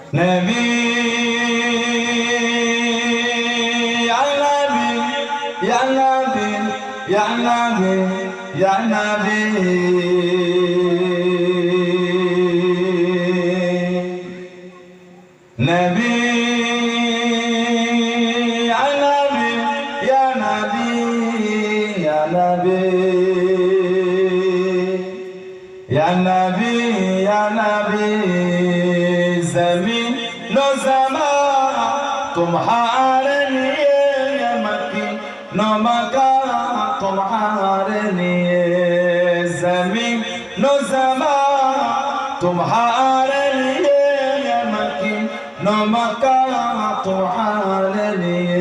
নবী ইয়া নবী ইয়া নবী ইয়া নবী ইয়া নবী নবী ইয়া নবী ইয়া নবী ইয়া নবী ইয়া নবী ইয়া নবী ज़मीन नो ज़मा तुम्हारे लिए मक्की नो मक्का तुम्हारे लिए ज़मीन नो ज़मा तुम्हारे लिए मक्की नो मक्का तुम्हारे लिए